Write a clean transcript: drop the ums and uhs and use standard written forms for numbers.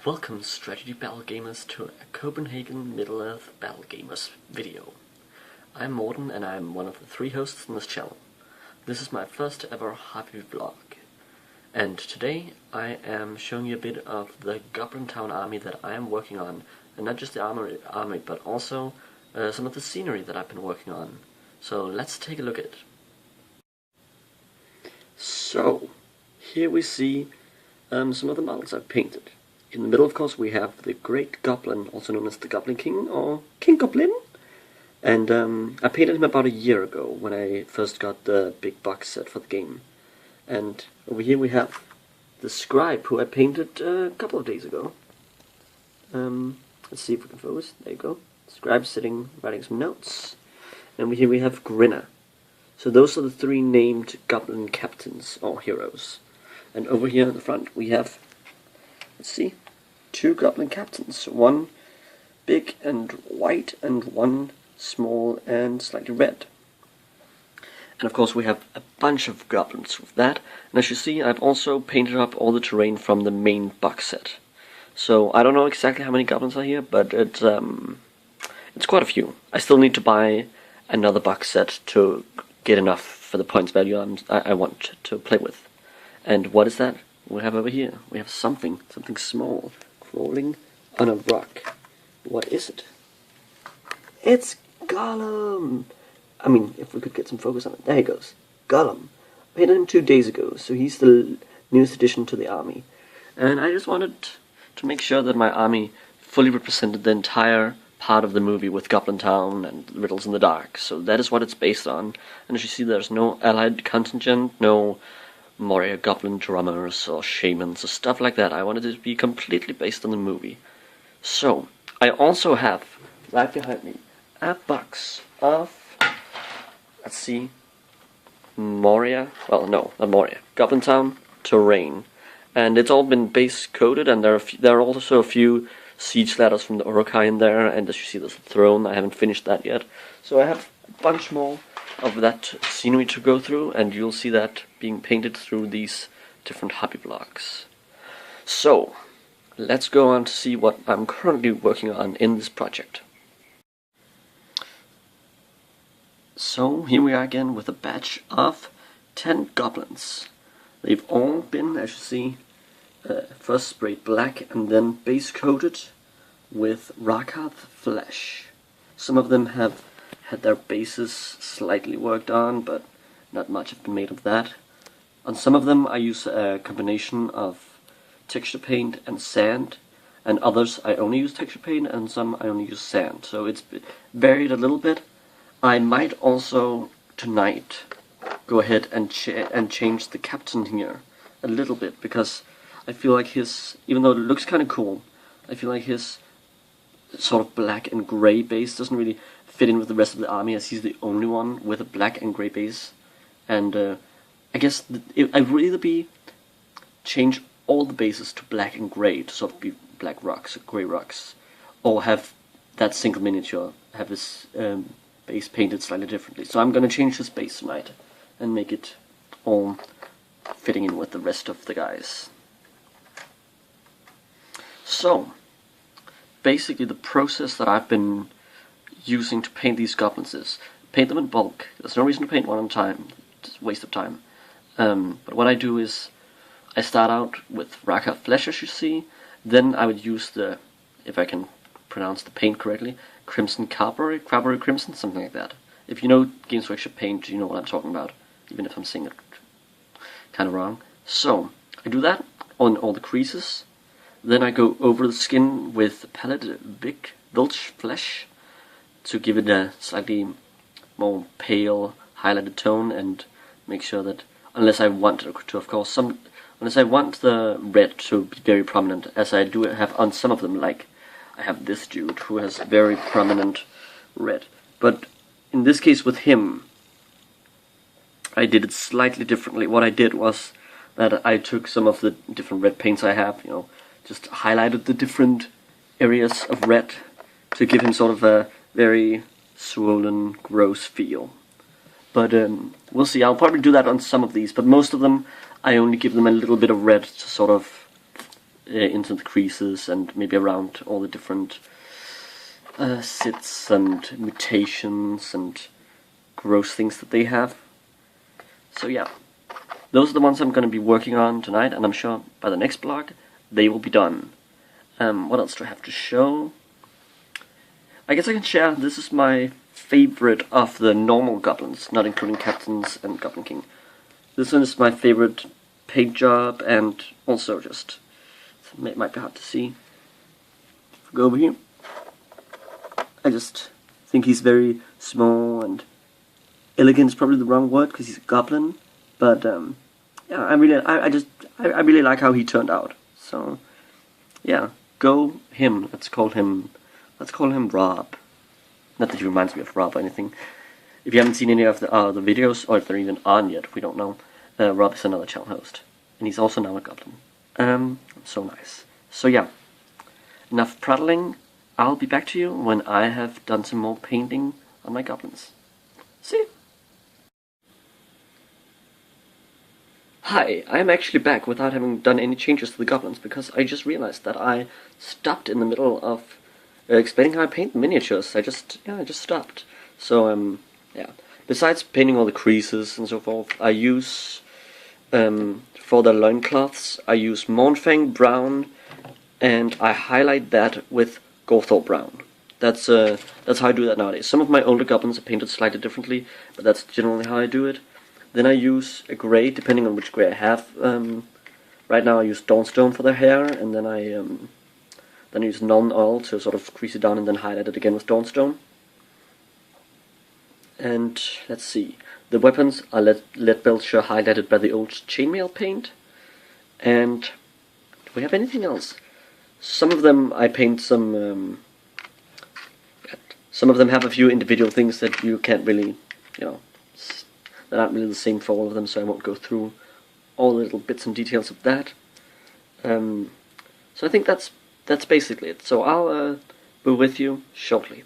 Welcome, Strategy Battle Gamers, to a Copenhagen Middle-earth Battle Gamers video. I'm Morten, and I'm one of the 3 hosts on this channel. This is my first ever Hobbit vlog, and today I am showing you a bit of the Goblin-Town army that I am working on, and not just the army but also some of the scenery that I've been working on. So let's take a look at it. So, here we see some of the models I've painted. In the middle, of course, we have the Great Goblin, also known as the Goblin King, or King Goblin. And I painted him about a year ago, when I first got the big box set for the game. And over here we have the Scribe, who I painted a couple of days ago. Let's see if we can focus. There you go. Scribe sitting, writing some notes. And over here we have Grinner. So those are the 3 named Goblin captains, or heroes. And over here in the front we have, let's see, 2 Goblin captains. One big and white, and one small and slightly red. And of course we have a bunch of goblins with that. And as you see, I've also painted up all the terrain from the main box set. So I don't know exactly how many goblins are here, but it's quite a few. I still need to buy another box set to get enough for the points value I want to play with. And what is that we have over here? We have something small crawling on a rock. What is it? It's Gollum! I mean, if we could get some focus on it. There he goes. Gollum. I painted him 2 days ago, so he's the newest addition to the army. And I just wanted to make sure that my army fully represented the entire part of the movie with Goblin-Town and Riddles in the Dark. So that is what it's based on. And as you see, there's no allied contingent, no Moria goblin drummers or shamans or stuff like that. I wanted it to be completely based on the movie. So, I also have, right behind me, a box of, let's see, Moria, well no, not Moria, Goblin-Town terrain. And it's all been base coated, and there are also a few siege ladders from the Urukai in there, and as you see there's a throne. I haven't finished that yet. So I have a bunch more of that scenery to go through, and you'll see that being painted through these different hobby blocks. So, let's go on to see what I'm currently working on in this project. So, here we are again with a batch of 10 goblins. They've all been, as you see, first sprayed black and then base coated with Rakhath flesh. Some of them have had their bases slightly worked on, but not much have been made of that. On some of them I use a combination of texture paint and sand, and others I only use texture paint, and some I only use sand. So it's varied a little bit. I might also tonight go ahead and change the captain here a little bit, because I feel like his, even though it looks kind of cool, I feel like his sort of black and grey base doesn't really fit in with the rest of the army, as he's the only one with a black and grey base. And I guess I'd really be change all the bases to black and grey to sort of be black rocks, grey rocks, or have that single miniature have his base painted slightly differently. So I'm gonna change his base tonight and make it all fitting in with the rest of the guys. So, basically the process that I've been using to paint these goblins is paint them in bulk. There's no reason to paint one at a time, it's a waste of time. But what I do is I start out with Rakhath flesh, as you see. Then I would use the, if I can pronounce the paint correctly, Crimson Carberry Crimson, something like that. If you know Games Workshop paint, you know what I'm talking about, even if I'm saying it kind of wrong. So, I do that on all the creases. Then I go over the skin with Palette Big Vilch Flesh to give it a slightly more pale, highlighted tone, and make sure that, unless I want to, of course, unless I want the red to be very prominent, as I do have on some of them, like I have this dude who has very prominent red. But in this case with him, I did it slightly differently. What I did was that I took some of the different red paints I have, just highlighted the different areas of red to give him sort of a very swollen, gross feel. But we'll see. I'll probably do that on some of these, but most of them I only give them a little bit of red to sort of into the creases and maybe around all the different sits and mutations and gross things that they have. So yeah, those are the ones I'm going to be working on tonight, and I'm sure by the next vlog they will be done. What else do I have to show? I guess I can share, this is my favorite of the normal goblins, not including captains and Goblin King. This one is my favorite paint job, and also just, it might be hard to see. Go over here. I just think he's very small, and elegant is probably the wrong word because he's a goblin. But yeah, I really like how he turned out. So yeah, go him. Let's call him Rob. Not that he reminds me of Rob or anything. If you haven't seen any of the videos, or if they're even on yet, we don't know. Rob is another channel host, and he's also now a goblin. So nice. So yeah, enough prattling. I'll be back to you when I have done some more painting on my goblins. See you. Hi, I'm actually back without having done any changes to the goblins, because I just realized that I stopped in the middle of explaining how I paint miniatures. I just stopped. So yeah. Besides painting all the creases and so forth, I use for the loincloths I use Mornfang brown, and I highlight that with Gothor brown. That's how I do that nowadays. Some of my older goblins are painted slightly differently, but that's generally how I do it. Then I use a grey, depending on which grey I have. Right now I use Dawnstone for their hair, and then I use non-oil to sort of crease it down and then highlight it again with Dawnstone. And let's see, the weapons are lead belcher highlighted by the old chainmail paint. And do we have anything else? Some of them I paint some of them have a few individual things that you can't really, they're not really the same for all of them, so I won't go through all the little bits and details of that. So I think that's basically it. So I'll be with you shortly.